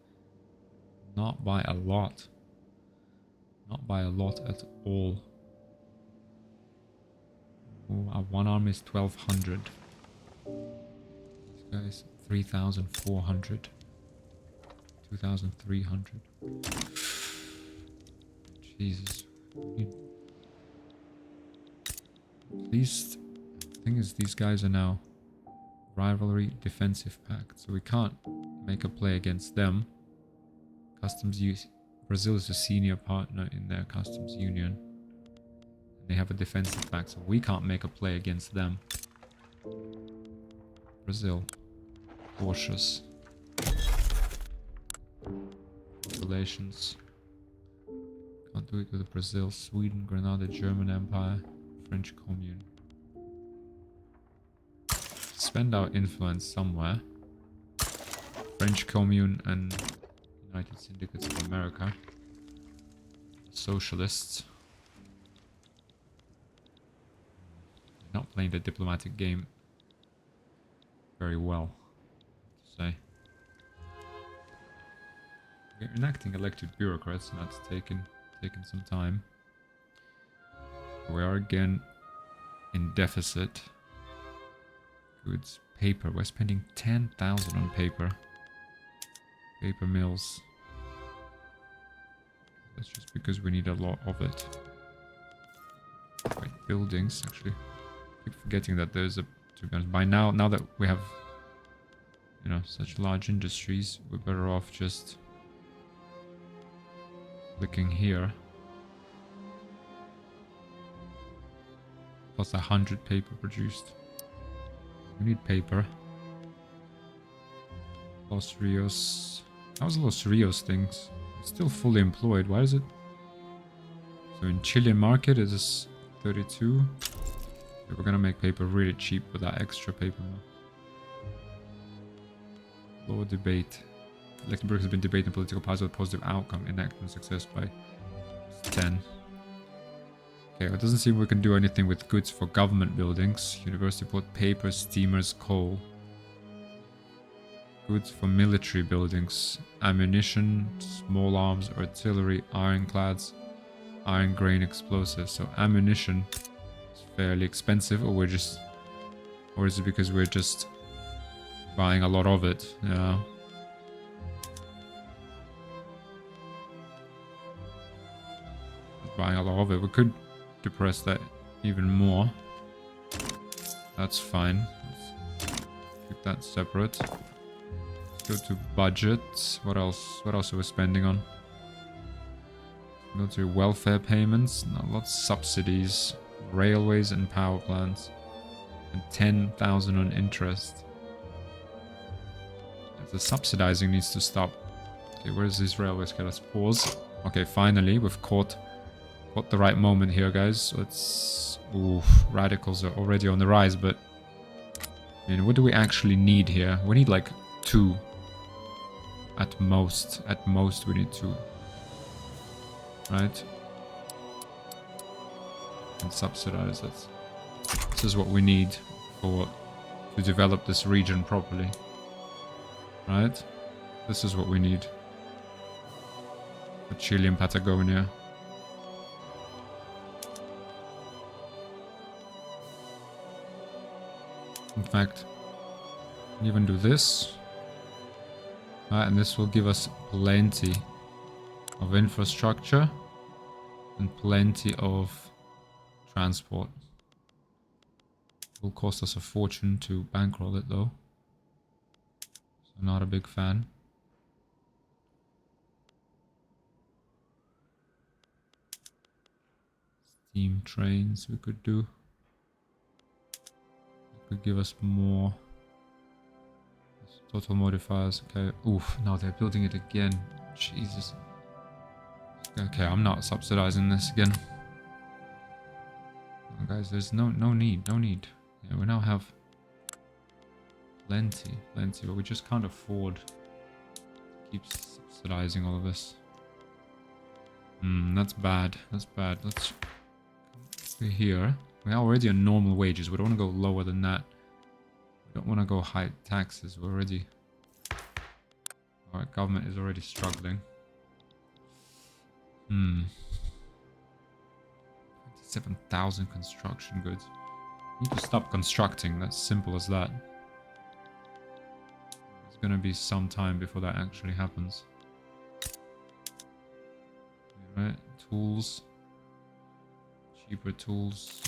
Not by a lot. Not by a lot at all. Oh, our one army is 1200. These guys 3400. 2300. Jesus. These thing is, these guys are now rivalry defensive pact, so we can't make a play against them. Customs use Brazil is a senior partner in their customs union. They have a defensive pact, so we can't make a play against them. Brazil, cautious. Relations. Can't do it with Brazil, Sweden, Granada, German Empire, French Commune. Spend our influence somewhere. French Commune and United Syndicates of America. Socialists. Not playing the diplomatic game very well, to say. We're enacting elected bureaucrats, and that's taken some time. We are again in deficit. Goods, paper. We're spending 10,000 on paper. Paper mills. That's just because we need a lot of it. Wait, buildings, actually. I keep forgetting that there's a... To be honest, by now that we have, you know, such large industries, we're better off just clicking here. Plus 100 paper produced. We need paper. Los Rios. How's Los Rios things? It's still fully employed. Why is it? So in Chilean market it is 32. Okay, we're gonna make paper really cheap with that extra paper mill. Lower debate. Luxembourg has been debating political parties with positive outcome. Enactment success by 10. Okay, it doesn't seem we can do anything with goods for government buildings. University port, paper, steamers, coal. Goods for military buildings. Ammunition, small arms, artillery, ironclads, iron grain explosives. So ammunition is fairly expensive, or is it because we're just buying a lot of it? Yeah. Buying a lot of it. We could depress that even more. That's fine. Let's keep that separate. Go to budget. What else? What else are we spending on? Go to welfare payments. No, lots of subsidies. Railways and power plants. And 10,000 on interest. The subsidizing needs to stop. Okay, where's these railways? Okay, let's pause. Okay, finally, we've caught the right moment here, guys. Let's... Oof, radicals are already on the rise, but... I mean, what do we actually need here? We need like 2. At most. At most, we need 2. Right? And subsidize it. This is what we need to develop this region properly. Right? This is what we need. For Chile and Patagonia. In fact, we can even do this. And this will give us plenty of infrastructure and plenty of transport. It will cost us a fortune to bankroll it though. So not a big fan. Steam trains we could do. It could give us more. Total modifiers, okay. Oof, no, they're building it again. Jesus. Okay, I'm not subsidizing this again. Oh, guys, there's no need. Yeah, we now have plenty, but we just can't afford to keep subsidizing all of this. That's bad. Let's stay here. We're already on normal wages. We don't want to go lower than that. We don't want to go high taxes. We're already... Our government is already struggling. 27,000 construction goods. We need to stop constructing. That's simple as that. It's gonna be some time before that actually happens. Right, tools. Cheaper tools.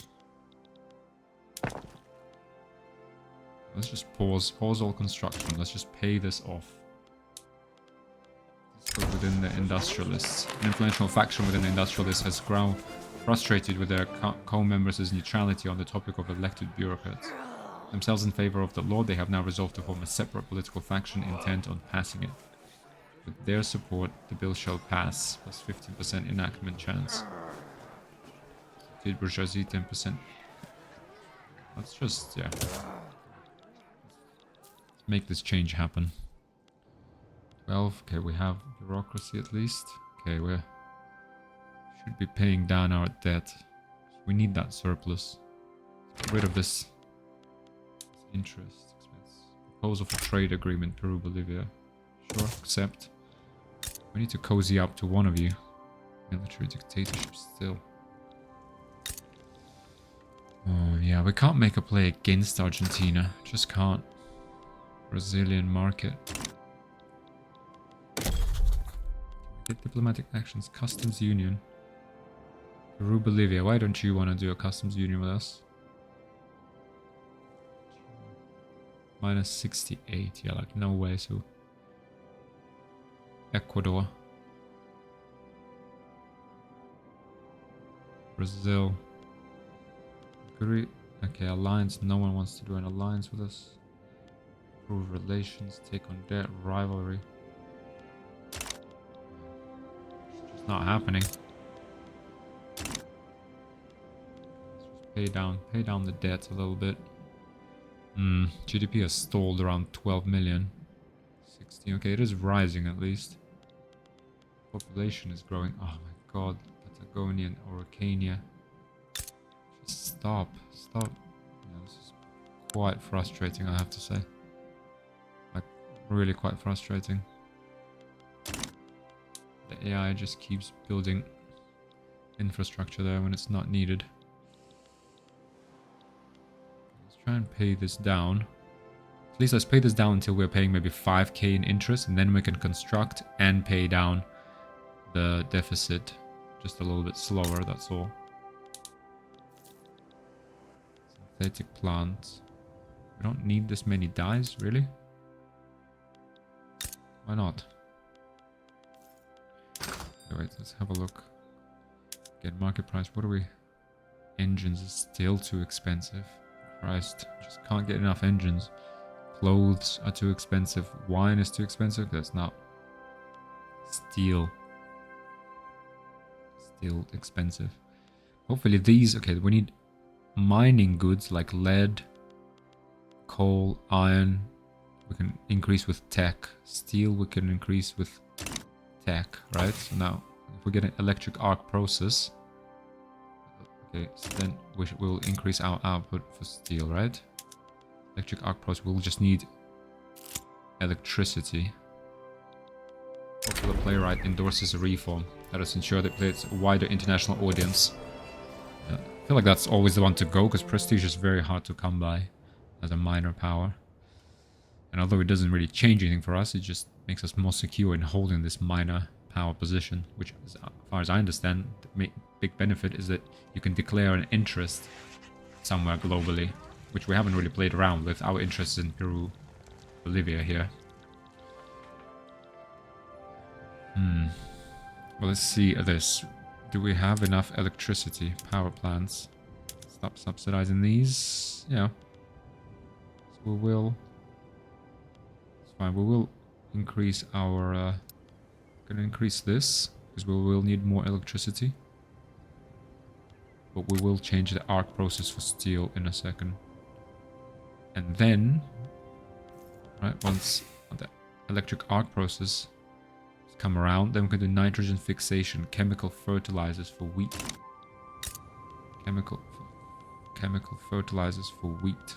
Let's just pause all construction. Let's just pay this off. Let's go within the industrialists. An influential faction within the industrialists has grown frustrated with their co-members' neutrality on the topic of elected bureaucrats. Themselves in favor of the law, they have now resolved to form a separate political faction intent on passing it. With their support, the bill shall pass, plus 15% enactment chance. Did bourgeoisie 10%. Let's just, yeah. Make this change happen. 12. Okay, we have bureaucracy at least. Okay, we should be paying down our debt. We need that surplus. Get rid of this interest expense. Proposal for trade agreement, Peru, Bolivia. Sure, accept. We need to cozy up to one of you. Military dictatorship still. Oh yeah, we can't make a play against Argentina. Just can't. Brazilian market. Get diplomatic actions. Customs union. Peru, Bolivia. Why don't you want to do a customs union with us? Minus 68. Yeah, like no way. So Ecuador. Brazil. Great. Okay, alliance. No one wants to do an alliance with us. Improve relations, take on debt, rivalry. It's just not happening. Let's just pay down the debt a little bit. GDP has stalled around 12 million. 16. Okay, it is rising at least. Population is growing. Oh my god, Patagonia and Araucania. Just stop. Yeah, this is quite frustrating, I have to say. Really quite frustrating. The AI just keeps building infrastructure there when it's not needed. Let's try and pay this down. At least let's pay this down until we're paying maybe 5k in interest, and then we can construct and pay down the deficit just a little bit slower, that's all. Synthetic plants. We don't need this many dyes, really. Why not? Okay, wait, let's have a look. Get market price. What are we? Engines is still too expensive. Christ, just can't get enough engines. Clothes are too expensive. Wine is too expensive. That's not. Steel. Still expensive. Hopefully these... Okay, we need mining goods like lead, coal, iron. We can increase with tech. Steel we can increase with tech, right? So now, if we get an electric arc process... Okay, so then we'll increase our output for steel, right? Electric arc process, we'll just need electricity. Popular playwright endorses a reform. Let us ensure that it's a wider international audience. I feel like that's always the one to go, because prestige is very hard to come by as a minor power. And although it doesn't really change anything for us, it just makes us more secure in holding this minor power position, which, as far as I understand, the big benefit is that you can declare an interest somewhere globally, which we haven't really played around with. Our interests in Peru, Bolivia here. Well, let's see this. Do we have enough electricity? Power plants. Stop subsidizing these. Yeah. So we will... It's fine. We will increase our... Gonna increase this, because we will need more electricity. But we will change the arc process for steel in a second. And then... Right, once the electric arc process come around, then we can do nitrogen fixation, chemical fertilizers for wheat. Chemical fertilizers for wheat.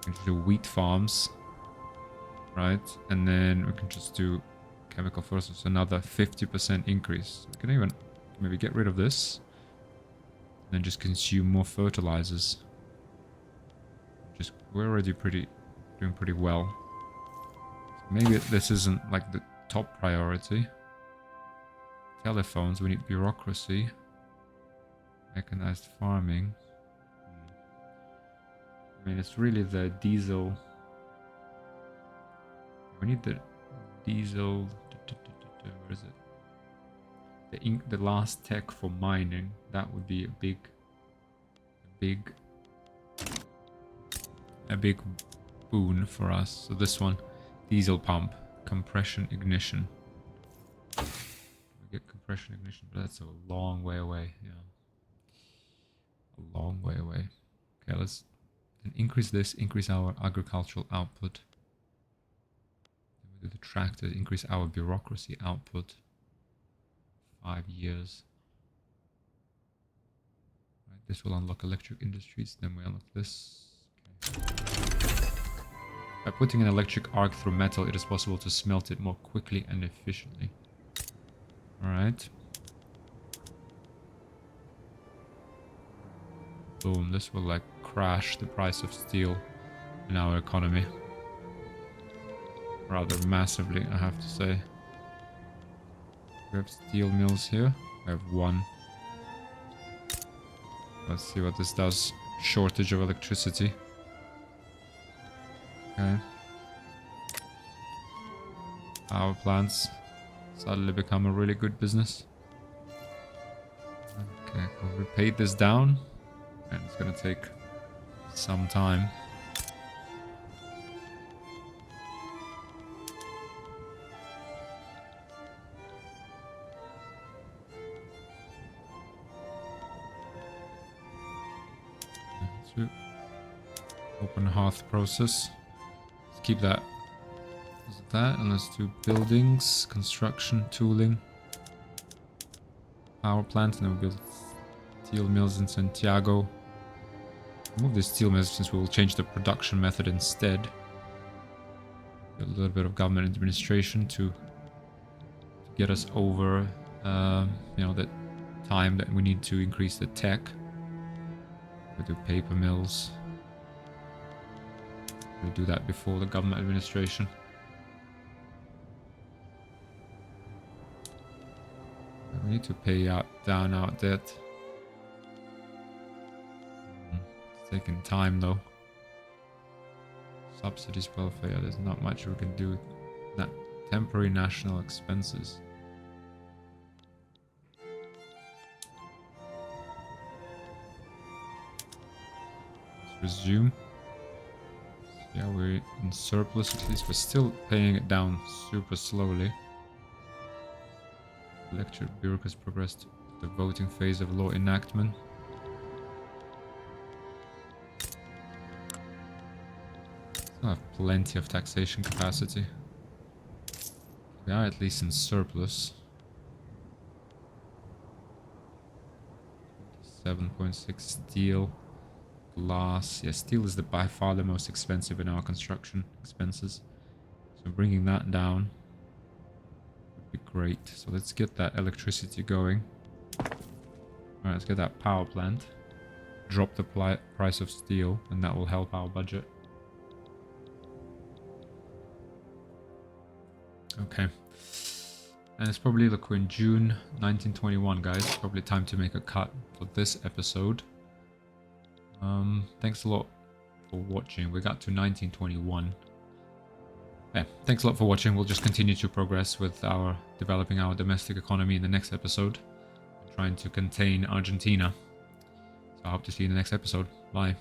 We can do wheat farms, right? And then we can just do chemical fertilizers, another 50% increase. We can even maybe get rid of this, and then just consume more fertilizers. We're already doing pretty well. So maybe this isn't like the top priority. Telephones, we need bureaucracy. Mechanized farming. I mean, it's really the diesel. We need the diesel. Where is it? The last tech for mining. That would be a big boon for us. So this one, diesel pump. Compression ignition. We get compression ignition, but that's a long way away. Yeah, a long way away. Okay, let's increase this. Increase our agricultural output. Then we do the tractors. Increase our bureaucracy output. 5 years. Right, this will unlock electric industries. Then we unlock this. Okay. By putting an electric arc through metal, it is possible to smelt it more quickly and efficiently. Alright. Boom, this will like crash the price of steel in our economy. Rather massively, I have to say. We have steel mills here. I have one. Let's see what this does. Shortage of electricity. Okay. Power plants suddenly become a really good business. Okay, well, we paid this down, and it's gonna take some time. Open hearth process. Keep that as that, and let's do buildings, construction, tooling, power plant, and then we'll build steel mills in Santiago. Move the steel mills since we will change the production method instead. A little bit of government administration to get us over, you know, that time that we need to increase the tech. We'll do paper mills. We do that before the government administration. We need to pay down our debt. It's taking time though. Subsidies, welfare, there's not much we can do. Temporary national expenses. Let's resume. Yeah, we're in surplus, at least we're still paying it down super slowly. Electorate bureaucrats progressed to the voting phase of law enactment. Still have plenty of taxation capacity. We are at least in surplus. 7.6 steel. Glass. Yeah, steel is by far the most expensive in our construction expenses. So bringing that down would be great. So let's get that electricity going. Alright, let's get that power plant. Drop the price of steel, and that will help our budget. Okay. And it's probably, look, we're in June 1921, guys. Probably time to make a cut for this episode. Thanks a lot for watching. We got to 1921. Yeah, thanks a lot for watching. We'll just continue to progress with our developing our domestic economy in the next episode. Trying to contain Argentina. So I hope to see you in the next episode. Bye.